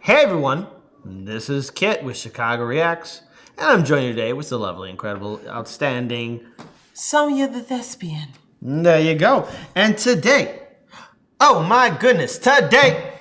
Hey everyone, this is Kit with Chicago Reacts, and I'm joined today with the lovely, incredible, outstanding Sonya the Thespian. There you go. And today, oh my goodness, today,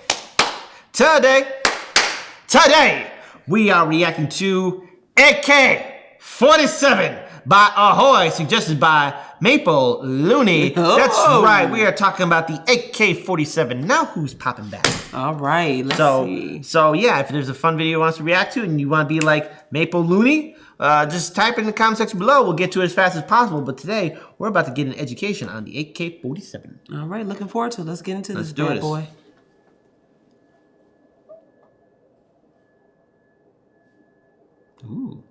we are reacting to AK-47 by Ahoy, suggested by Maple Looney. Oh. That's right, we are talking about the AK-47. Now who's popping back? All right, let's see. So yeah, if there's a fun video you want us to react to and you want to be like Maple Looney, just type in the comment section below. We'll get to it as fast as possible. But today, we're about to get an education on the AK-47. All right, looking forward to it. Let's get into this do bad this. boy. Ooh.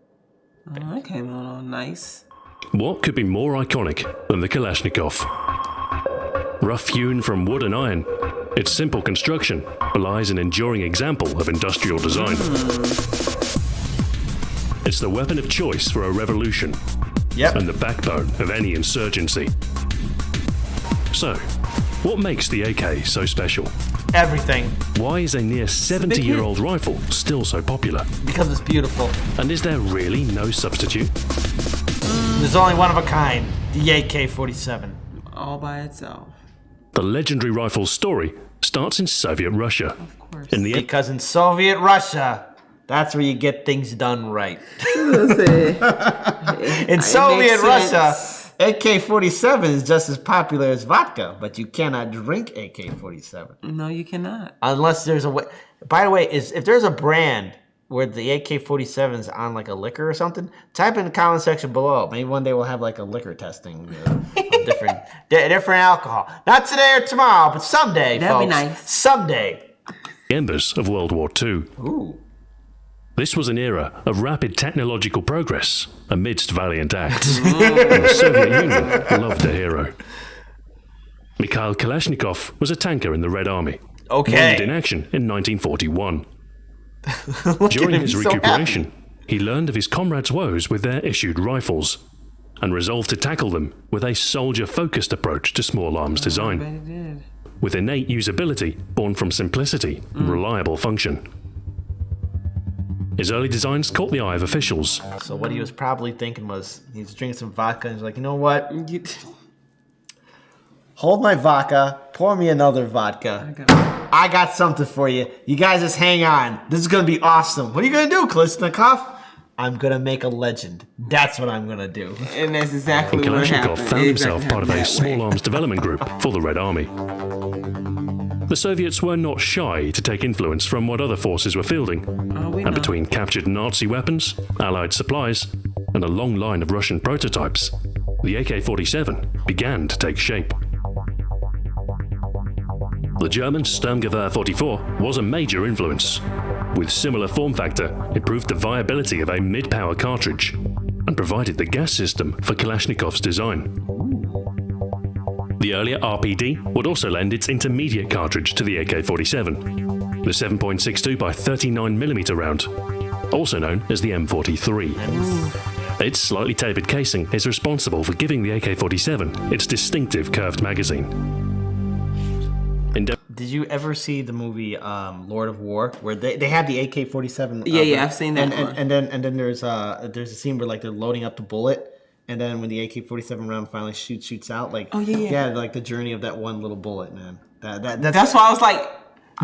Oh, that came out all nice. What could be more iconic than the Kalashnikov? Rough-hewn from wood and iron, its simple construction belies an enduring example of industrial design. It's the weapon of choice for a revolution and the backbone of any insurgency. So, what makes the AK so special? Everything. Why is a near 70-year-old rifle still so popular? Because it's beautiful. And is there really no substitute? There's only one of a kind, the AK-47. All by itself. The legendary rifle's story starts in Soviet Russia. Of course. Because in Soviet Russia, that's where you get things done right. In Soviet Russia, AK-47 is just as popular as vodka, but you cannot drink AK-47. No, you cannot. Unless there's a way. By the way, if there's a brand where the AK-47 is on like a liquor or something, type in the comment section below. Maybe one day we'll have like a liquor testing of different alcohol. Not today or tomorrow, but someday, That'd folks. be nice. Someday. Embers of World War II. Ooh. This was an era of rapid technological progress amidst valiant acts. And the Soviet Union loved a hero. Mikhail Kalashnikov was a tanker in the Red Army. Okay. Wounded in action in 1941. During his recuperation, he learned of his comrades' woes with their issued rifles and resolved to tackle them with a soldier-focused approach to small arms design, I bet it did. with innate usability born from simplicity and reliable function. His early designs caught the eye of officials. So what he was probably thinking was, he's drinking some vodka and he's like, you know what? Hold my vodka, pour me another vodka. I got something for you. You guys just hang on. This is going to be awesome. What are you going to do, Kalashnikov? I'm going to make a legend. That's what I'm going to do. And that's exactly And what Kalashnikov happened. found himself Exactly part of a that small way. arms development group for the Red Army. The Soviets were not shy to take influence from what other forces were fielding, Oh, we and know. between captured Nazi weapons, Allied supplies, and a long line of Russian prototypes, the AK-47 began to take shape. The German Sturmgewehr 44 was a major influence. With similar form factor, it proved the viability of a mid-power cartridge and provided the gas system for Kalashnikov's design. The earlier RPD would also lend its intermediate cartridge to the AK-47, the 7.62 by 39mm round, also known as the M43. Its slightly tapered casing is responsible for giving the AK-47 its distinctive curved magazine. Did you ever see the movie Lord of War, where they have the AK-47? Yeah, I've seen that one. And then there's a scene where like they're loading up the bullet, and then when the AK-47 round finally shoots out, like like the journey of that one little bullet, man. That's why I was like,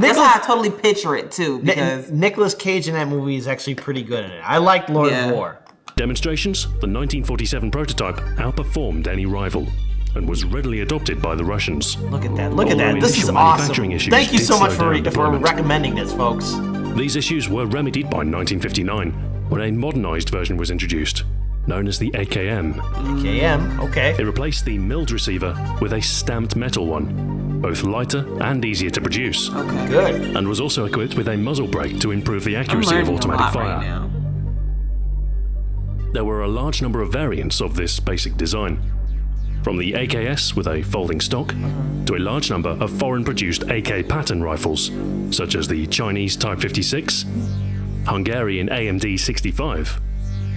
that's how I totally picture it too. Because Nicolas Cage in that movie is actually pretty good in it. I liked Lord of War. Demonstrations, the 1947 prototype outperformed any rival and was readily adopted by the Russians. Look at that! Look at Although that! This is initial awesome. manufacturing issues Thank you did so much slow for down deployment. recommending this, folks. These issues were remedied by 1959 when a modernized version was introduced, known as the AKM. AKM, okay. It replaced the milled receiver with a stamped metal one, both lighter and easier to produce, Good. and was also equipped with a muzzle brake to improve the accuracy of automatic fire. Right now. There were a large number of variants of this basic design, from the AKS with a folding stock to a large number of foreign-produced AK pattern rifles, such as the Chinese Type 56, Hungarian AMD 65,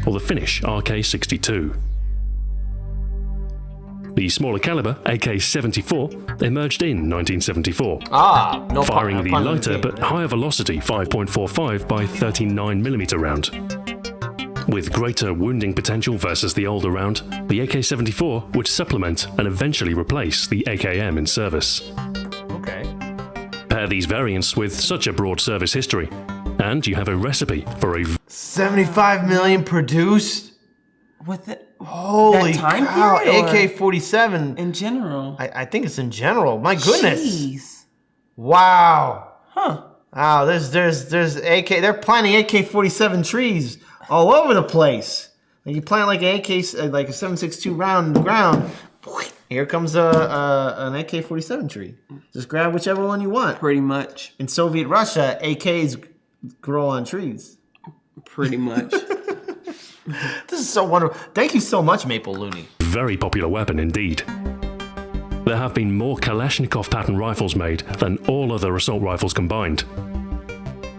or the Finnish RK 62. The smaller caliber AK-74 emerged in 1974, No firing pun- the pun lighter intended. but higher velocity 5.45 by 39mm round. With greater wounding potential versus the older round, the AK-74 would supplement and eventually replace the AKM in service. Okay. Pair these variants with such a broad service history, and you have a recipe for a 75 million produced. With it, Holy that time cow! period, or AK-47. in general. I think it's in general. My goodness. Jeez. Wow. Huh. Wow. There's AK. They're planting AK-47 trees all over the place. Like you plant like an AK, like a 7.62 round in the ground. Here comes an AK-47 tree. Just grab whichever one you want. Pretty much. In Soviet Russia, AKs grow on trees. Pretty much. This is so wonderful. Thank you so much, Maple Looney. very popular weapon indeed. There have been more Kalashnikov pattern rifles made than all other assault rifles combined.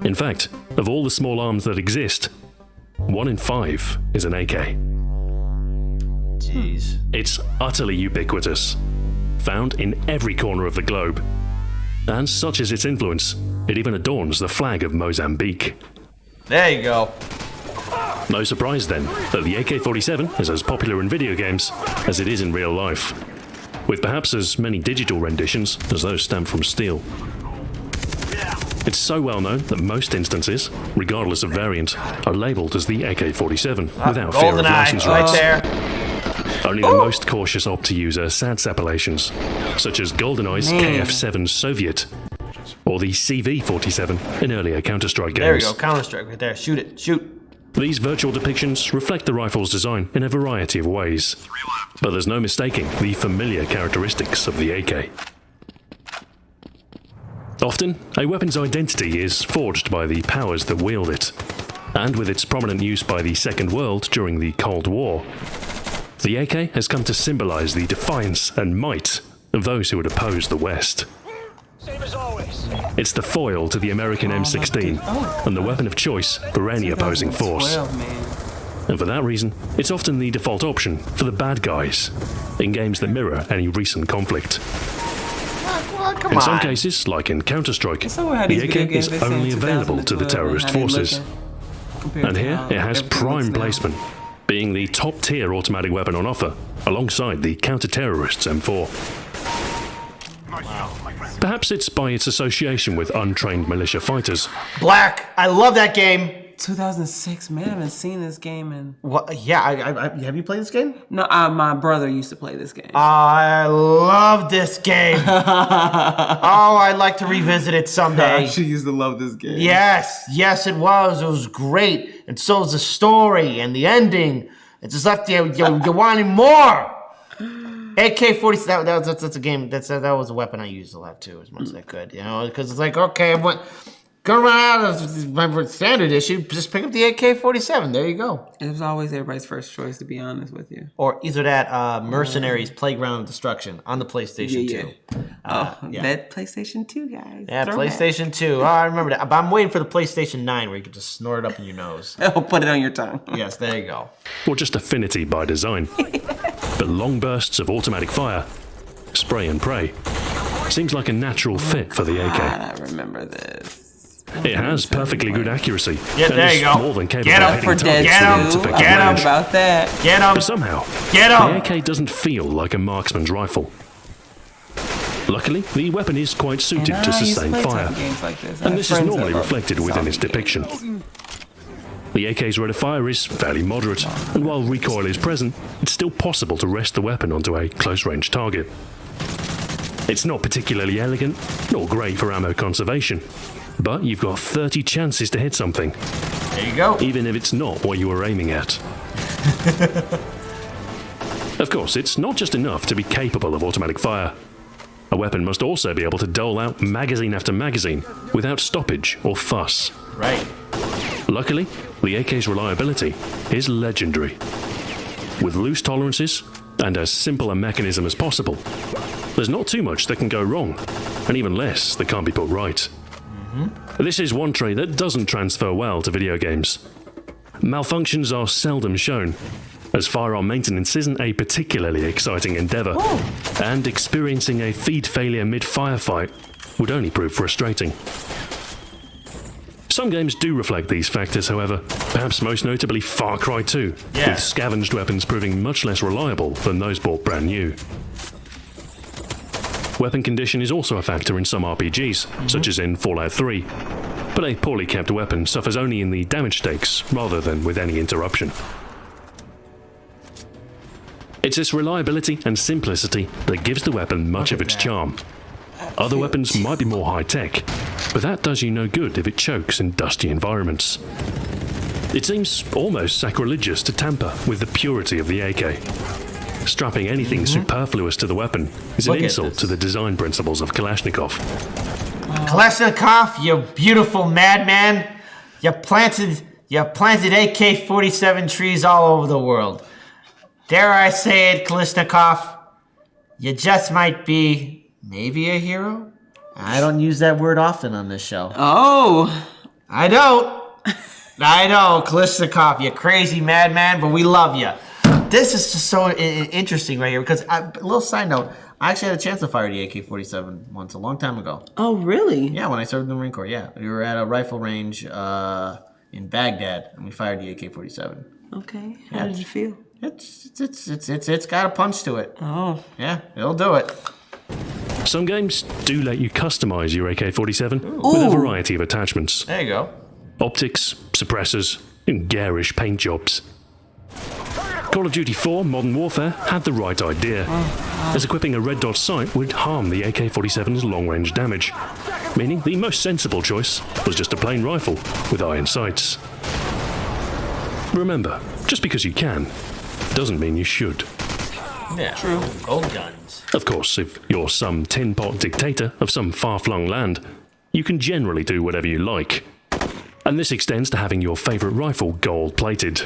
In fact, of all the small arms that exist, 1 in 5 is an AK. Jeez. It's utterly ubiquitous, found in every corner of the globe. And such is its influence, it even adorns the flag of Mozambique. There you go. No surprise then that the AK-47 is as popular in video games as it is in real life, with perhaps as many digital renditions as those stamped from steel. It's so well known that most instances, regardless of variant, are labelled as the AK-47 without fear of license GoldenEye, right rights. there. Only the most cautious opt to use SADS appellations, such as GoldenEye's KF-7 Soviet, or the CV-47 in earlier Counter-Strike games. There we go. Counter-Strike right there. Shoot it. Shoot. These virtual depictions reflect the rifle's design in a variety of ways, but there's no mistaking the familiar characteristics of the AK. Often, a weapon's identity is forged by the powers that wield it, and with its prominent use by the Second World during the Cold War, the AK has come to symbolize the defiance and might of those who would oppose the West. Same as always. It's the foil to the American M16, and the weapon of choice for any opposing force. 2012, man. And for that reason, it's often the default option for the bad guys in games that mirror any recent conflict. Come In some on. cases, like in Counter-Strike, It's so weird how the these video AK games is they say in only available to the 2012 terrorist and how they forces. looking compared And to here how it has everything prime looks now. placement, being the top-tier automatic weapon on offer, alongside the counter-terrorists M4. Perhaps it's by its association with untrained militia fighters. Black. I love that game. 2006, man. I haven't seen this game in. What? Yeah. I have you played this game? No, my brother used to play this game. I love this game. Oh, I'd like to revisit it I someday. actually used to love this game. Yes, it was. It was great. And so is the story and the ending. It just left you wanting more. AK-47. That's a game. That was a weapon I used a lot too, as much as I could. You know, because it's like, okay, gonna run out of my standard issue. Just pick up the AK-47. There you go. It was always everybody's first choice, to be honest with you. Or either that Mercenaries Playground of Destruction on the PlayStation 2. Yeah. That PlayStation 2, guys. Yeah, Throwback. PlayStation 2. Oh, I remember that. But I'm waiting for the PlayStation 9 where you can just snort it up in your nose. Oh, put it on your tongue. Yes, there you go. Or just affinity by design. But long bursts of automatic fire, spray and pray, seems like a natural fit for the AK. I remember this. It has perfectly good accuracy, Yeah, and there is you go. more than capable Get of up hitting For Dead targets 2. with its Get effective him. range. About that. Get him! But somehow, Get the him! AK doesn't feel like a marksman's rifle. Luckily, the weapon is quite suited And to I used sustain play fire, type games like this. I and have this is friends normally that love reflected within its zombie depiction. games. The AK's rate of fire is fairly moderate, and while recoil is present, it's still possible to rest the weapon onto a close-range target. It's not particularly elegant, nor great for ammo conservation, but you've got 30 chances to hit something, There you go. even if it's not what you were aiming at. Of course, it's not just enough to be capable of automatic fire. A weapon must also be able to dole out magazine after magazine without stoppage or fuss. Right. Luckily, the AK's reliability is legendary. With loose tolerances and as simple a mechanism as possible, there's not too much that can go wrong, and even less that can't be put right. This is one trait that doesn't transfer well to video games. Malfunctions are seldom shown, as firearm maintenance isn't a particularly exciting endeavour, and experiencing a feed failure mid-firefight would only prove frustrating. Some games do reflect these factors, however, perhaps most notably Far Cry 2, with scavenged weapons proving much less reliable than those bought brand new. Weapon condition is also a factor in some RPGs, such as in Fallout 3, but a poorly kept weapon suffers only in the damage stakes rather than with any interruption. It's this reliability and simplicity that gives the weapon much of its charm. Other weapons might be more high-tech, but that does you no good if it chokes in dusty environments. It seems almost sacrilegious to tamper with the purity of the AK. Strapping anything superfluous to the weapon is an insult to the design principles of Kalashnikov. Kalashnikov, you beautiful madman. You planted AK-47 trees all over the world. Dare I say it, Kalashnikov, you just might be maybe a hero? I don't use that word often on this show. Oh. I don't. I know, Kalashnikov, you crazy madman, but we love you. This is just so interesting right here because, a little side note, I actually had a chance to fire the AK-47 once a long time ago. Oh, really? Yeah, when I served in the Marine Corps, yeah. We were at a rifle range in Baghdad, and we fired the AK-47. Okay. How did you feel? It's got a punch to it. Oh. Yeah, it'll do it. Some games do let you customize your AK-47 with a variety of attachments. There you go. Optics, suppressors, and garish paint jobs. Call of Duty 4 Modern Warfare had the right idea, as equipping a red dot sight would harm the AK-47's long-range damage, meaning the most sensible choice was just a plain rifle with iron sights. Remember, just because you can, doesn't mean you should. Yeah, true. Gold guns. Of course, if you're some tin pot dictator of some far-flung land, you can generally do whatever you like. And this extends to having your favourite rifle gold-plated.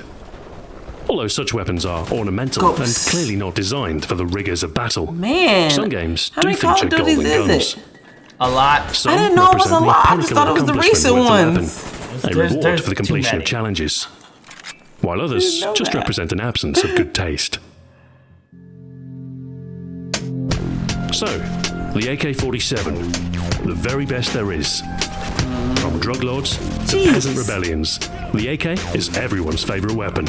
Although such weapons are ornamental and clearly not designed for the rigours of battle. Man, some games how do many Call feature of Duties golden is guns. it? A lot. Some I didn't know it was a represent the lot. I just pinnacle thought of it was the accomplishment recent with a ones. weapon, a reward there's for the too completion many. of challenges, while others know just that. represent an absence of good taste. So, the AK-47, the very best there is. From drug lords to peasant rebellions, the AK is everyone's favourite weapon.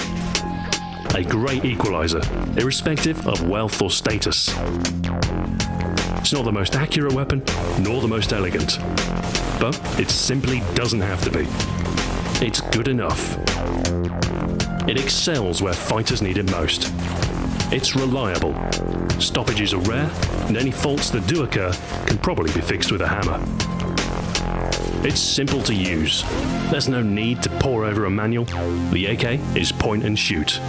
A great equaliser, irrespective of wealth or status. It's not the most accurate weapon, nor the most elegant. But it simply doesn't have to be. It's good enough. It excels where fighters need it most. It's reliable. Stoppages are rare, and any faults that do occur can probably be fixed with a hammer. It's simple to use. There's no need to pore over a manual. The AK is point and shoot.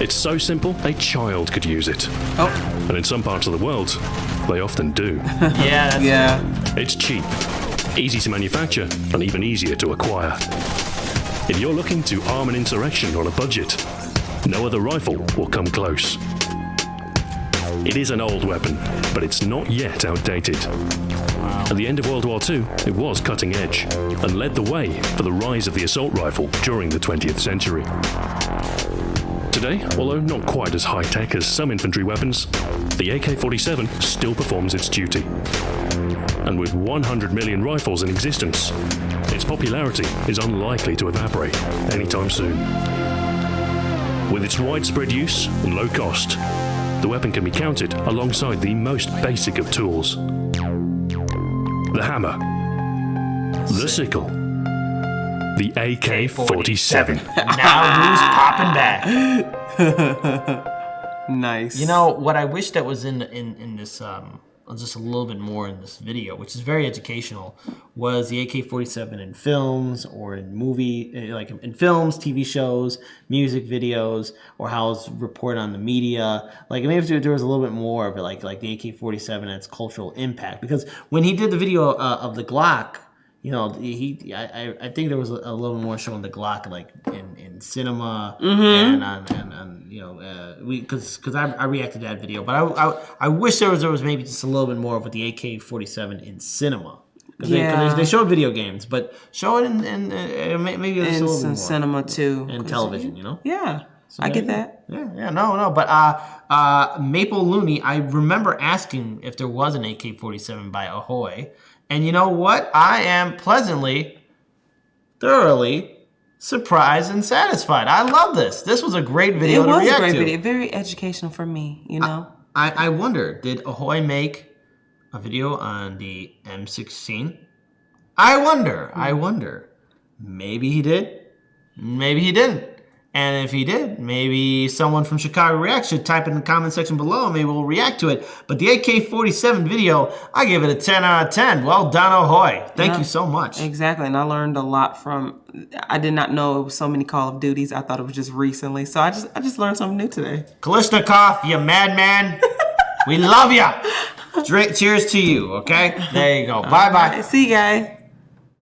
It's so simple, a child could use it. Oh. And in some parts of the world, they often do. Yeah. Yeah. It's cheap, easy to manufacture, and even easier to acquire. If you're looking to arm an insurrection on a budget, no other rifle will come close. It is an old weapon, but it's not yet outdated. At the end of World War II, it was cutting edge, and led the way for the rise of the assault rifle during the 20th century. Today, although not quite as high-tech as some infantry weapons, the AK-47 still performs its duty. And with 100 million rifles in existence, its popularity is unlikely to evaporate anytime soon. With its widespread use and low cost, the weapon can be counted alongside the most basic of tools. The hammer, the sickle, the AK-47. Now who's popping back? Nice. You know what I wish that was in this just a little bit more in this video, which is very educational, was the AK-47 in films or in like in films, TV shows, music videos, or how it's reported on the media. Like maybe if there was a little bit more of it, like the AK-47 and its cultural impact. Because when he did the video of the Glock, you know, I think there was a little more showing the Glock like in cinema and on you know because I reacted to that video, but I wish there was maybe just a little bit more with the AK-47 in cinema. Because they show video games, but show it in maybe there's a little bit more. Cinema too. And television, you know? Yeah. So I get that. Yeah, no. But Maple Looney, I remember asking if there was an AK-47 by Ahoy. And you know what? I am thoroughly surprised and satisfied. I love this. This was a great video to react to. It was a great video. Very educational for me, you know. I wonder, did Ahoy make a video on the M16? I wonder. Maybe he did. Maybe he didn't. And if he did, maybe someone from Chicago React should type it in the comment section below and maybe we'll react to it. But the AK-47 video, I give it a 10 out of 10. Well done, Ahoy. Thank you so much. Exactly. And I learned a lot from, I did not know it was so many Call of Duties. I thought it was just recently. So I just learned something new today. Kalishnikov, you madman. We love you. Cheers to you, okay? There you go. Bye-bye. See you guys.